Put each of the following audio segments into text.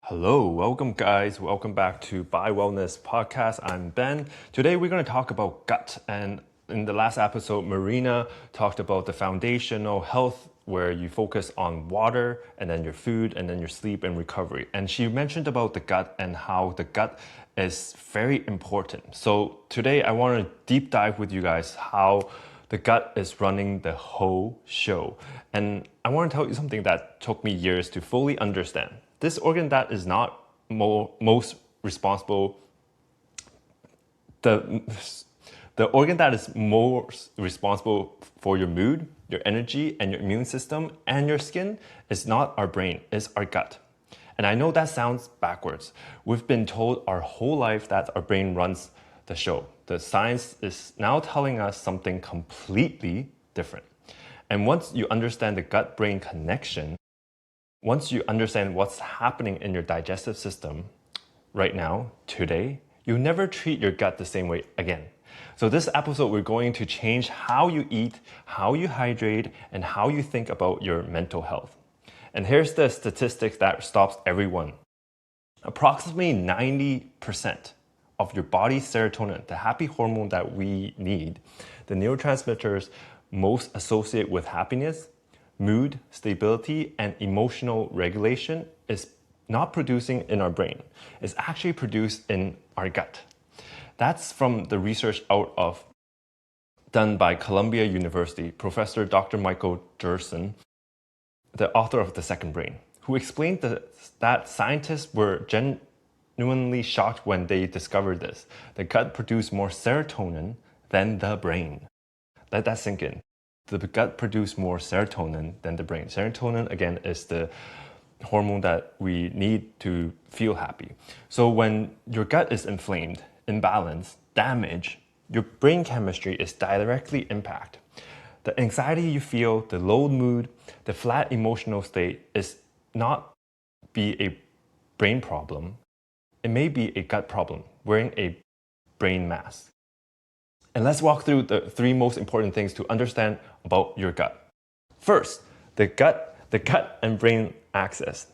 Hello, welcome guys. Welcome back to Bi Wellness Podcast. I'm Ben. Today we're going to talk about gut. And in the last episode, Marina talked about the foundational health where you focus on water and then your food and then your sleep and recovery. And she mentioned about the gut and how the gut is very important. So today I want to deep dive with you guys how the gut is running the whole show. And I want to tell you something that took me years to fully understand. This organ that is not most responsible, the organ that is most responsible for your mood, your energy, and your immune system, and your skin is not our brain, it's our gut. And I know that sounds backwards. We've been told our whole life that our brain runs the show. The science is now telling us something completely different. And once you understand the gut-brain connection, once you understand what's happening in your digestive system right now, today, you'll never treat your gut the same way again. So this episode, we're going to change how you eat, how you hydrate, and how you think about your mental health. And here's the statistics that stops everyone. Approximately 90% of your body's serotonin, the happy hormone that we need, the neurotransmitters most associated with happiness, mood, stability, and emotional regulation is not producing in our brain. It's actually produced in our gut. That's from the research done by Columbia University, Professor Dr. Michael Gerson, the author of The Second Brain, who explained that scientists were genuinely shocked when they discovered this. The gut produced more serotonin than the brain. Let that sink in. The gut produces more serotonin than the brain. Serotonin, again, is the hormone that we need to feel happy. So when your gut is inflamed, imbalanced, damaged, your brain chemistry is directly impacted. The anxiety you feel, the low mood, the flat emotional state is not be a brain problem. It may be a gut problem, wearing a brain mask. And let's walk through the three most important things to understand about your gut. First, the gut and brain axis.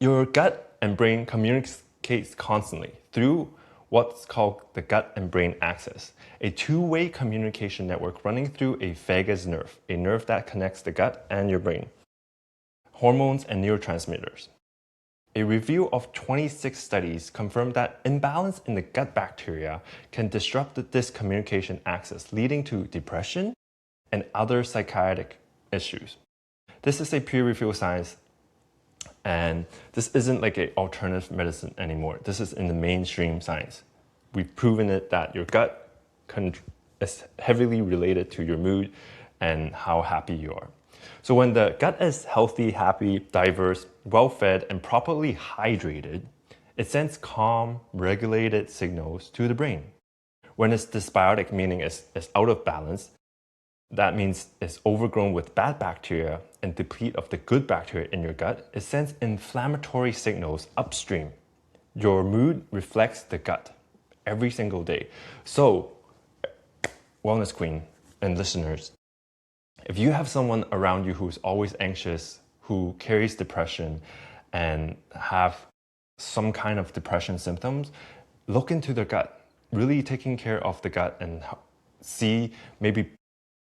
Your gut and brain communicates constantly through what's called the gut and brain axis, a two-way communication network running through a vagus nerve, a nerve that connects the gut and your brain, hormones and neurotransmitters. A review of 26 studies confirmed that imbalance in the gut bacteria can disrupt this communication axis, leading to depression and other psychiatric issues. This is a peer-reviewed science, and this isn't like an alternative medicine anymore. This is in the mainstream science. We've proven it that your gut is heavily related to your mood and how happy you are. So when the gut is healthy, happy, diverse, well-fed, and properly hydrated, it sends calm, regulated signals to the brain. When it's dysbiotic, meaning it's out of balance, that means it's overgrown with bad bacteria and deplete of the good bacteria in your gut, it sends inflammatory signals upstream. Your mood reflects the gut every single day. So, Wellness Queen and listeners, if you have someone around you who's always anxious, who carries depression and have some kind of depression symptoms, look into their gut, really taking care of the gut and see, maybe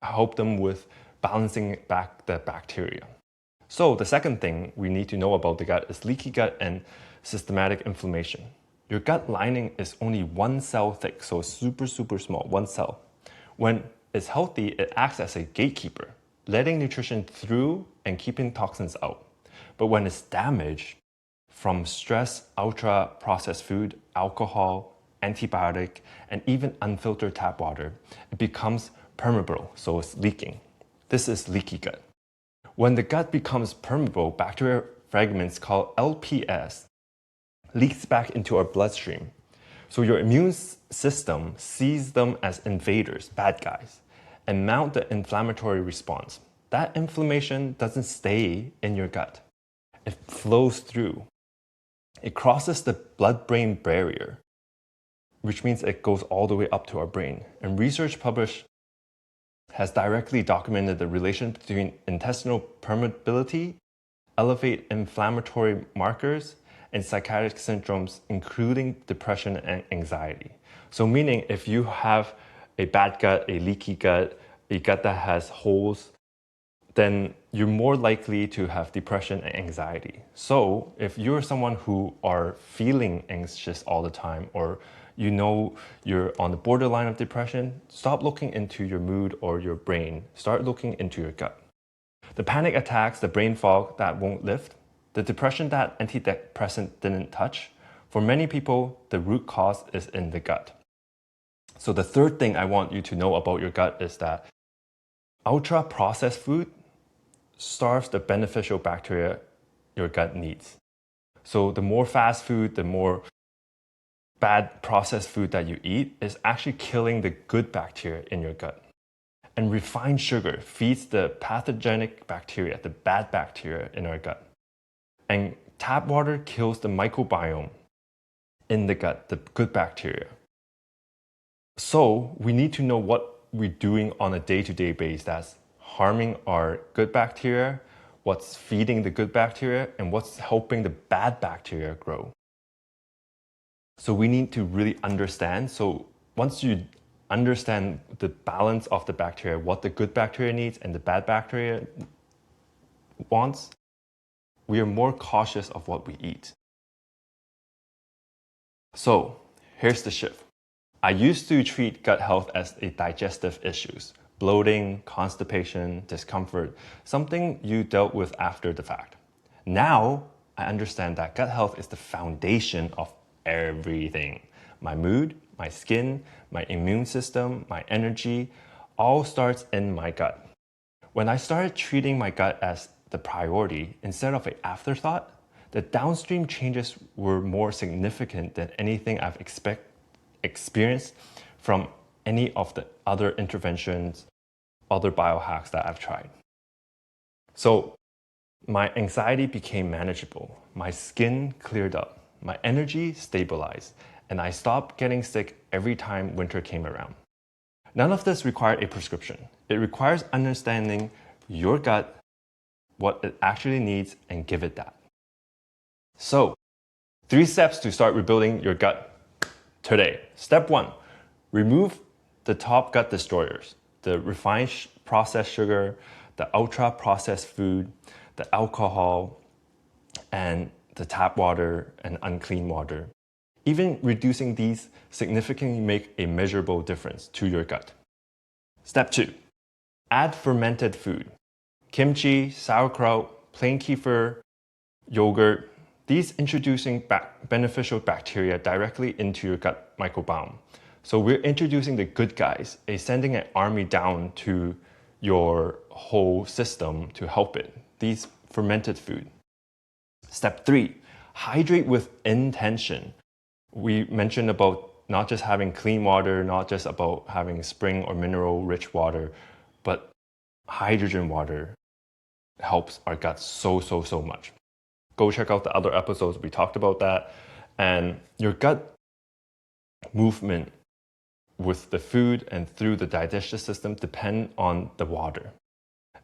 help them with balancing back the bacteria. So the second thing we need to know about the gut is leaky gut and systematic inflammation. Your gut lining is only one cell thick, so it's super small, one cell. When it's healthy, it acts as a gatekeeper, letting nutrition through and keeping toxins out. But when it's damaged from stress, ultra-processed food, alcohol, antibiotic, and even unfiltered tap water, it becomes permeable, so it's leaking. This is leaky gut. When the gut becomes permeable, bacterial fragments called LPS leaks back into our bloodstream. So your immune system sees them as invaders, bad guys, and mount the inflammatory response. That inflammation doesn't stay in your gut. It flows through. It crosses the blood-brain barrier, which means it goes all the way up to our brain. And research published has directly documented the relation between intestinal permeability, elevate inflammatory markers, and psychiatric syndromes, including depression and anxiety. So meaning if you have a bad gut, a leaky gut, a gut that has holes, then you're more likely to have depression and anxiety. So if you're someone who are feeling anxious all the time, or you know you're on the borderline of depression, stop looking into your mood or your brain. Start looking into your gut. The panic attacks, the brain fog that won't lift, the depression that antidepressant didn't touch, for many people, the root cause is in the gut. So the third thing I want you to know about your gut is that ultra-processed food starves the beneficial bacteria your gut needs. So the more fast food, the more bad processed food that you eat is actually killing the good bacteria in your gut. And refined sugar feeds the pathogenic bacteria, the bad bacteria in our gut. And tap water kills the microbiome in the gut, the good bacteria. So we need to know what we're doing on a day-to-day basis that's harming our good bacteria, what's feeding the good bacteria, and what's helping the bad bacteria grow. So we need to really understand. So once you understand the balance of the bacteria, what the good bacteria needs and the bad bacteria wants, we are more cautious of what we eat. So here's the shift. I used to treat gut health as a digestive issues, bloating, constipation, discomfort, something you dealt with after the fact. Now, I understand that gut health is the foundation of everything. My mood, my skin, my immune system, my energy, all starts in my gut. When I started treating my gut as the priority instead of an afterthought, the downstream changes were more significant than anything I've experienced from any of the other interventions, other biohacks that I've tried. So my anxiety became manageable, my skin cleared up, my energy stabilized, and I stopped getting sick every time winter came around. None of this required a prescription. It requires understanding your gut, what it actually needs, and give it that. So, 3 steps to start rebuilding your gut today. Step 1, remove the top gut destroyers, the refined processed sugar, the ultra processed food, the alcohol, and the tap water and unclean water. Even reducing these significantly make a measurable difference to your gut. Step 2, add fermented food. Kimchi, sauerkraut, plain kefir, yogurt, these introducing beneficial bacteria directly into your gut microbiome. So we're introducing the good guys, sending an army down to your whole system to help it. These fermented food. Step 3, hydrate with intention. We mentioned about not just having clean water, not just about having spring or mineral rich water, but hydrogen water helps our gut so much. Go check out the other episodes, we talked about that. And your gut movement with the food and through the digestive system depend on the water.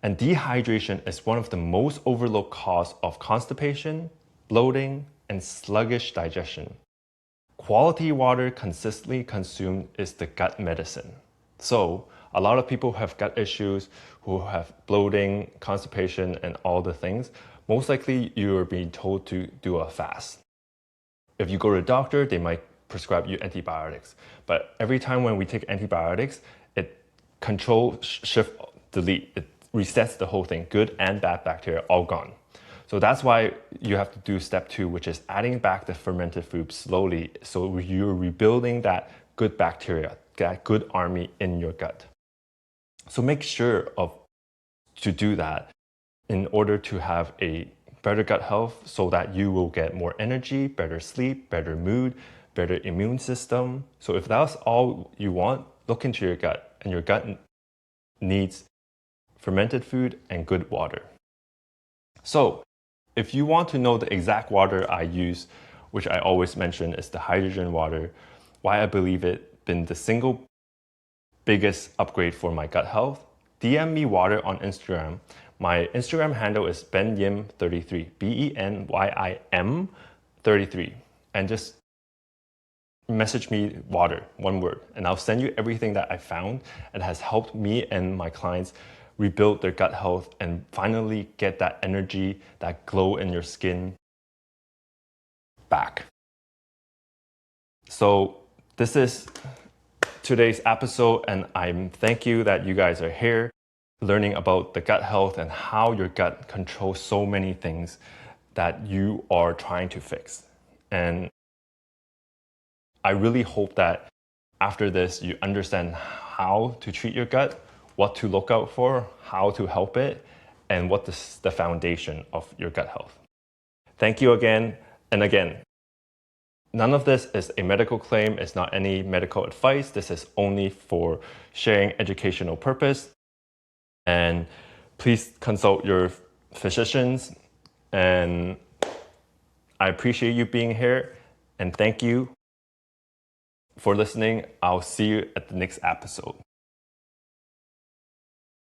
And dehydration is one of the most overlooked causes of constipation, bloating, and sluggish digestion. Quality water consistently consumed is the gut medicine. So a lot of people have gut issues who have bloating, constipation, and all the things. Most likely you're being told to do a fast. If you go to a doctor, they might prescribe you antibiotics. But every time when we take antibiotics, it control, shift, delete. It resets the whole thing. Good and bad bacteria all gone. So that's why you have to do step 2, which is adding back the fermented food slowly. So you're rebuilding that good bacteria, that good army in your gut. So make sure to do that in order to have a better gut health so that you will get more energy, better sleep, better mood, better immune system. So if that's all you want, look into your gut, and your gut needs fermented food and good water. So if you want to know the exact water I use, which I always mention is the hydrogen water, why I believe it been the single biggest upgrade for my gut health, DM me water on Instagram. My Instagram handle is benyim33, BENYIM 33 and just message me water, one word, and I'll send you everything that I found and has helped me and my clients rebuild their gut health and finally get that energy, that glow in your skin back. So this is today's episode, and I'm thank you that you guys are here learning about the gut health and how your gut controls so many things that you are trying to fix. And I really hope that after this, you understand how to treat your gut, what to look out for, how to help it, and what is the foundation of your gut health. Thank you again. And again, none of this is a medical claim. It's not any medical advice. This is only for sharing educational purpose. And please consult your physicians. And I appreciate you being here. And thank you for listening. I'll see you at the next episode.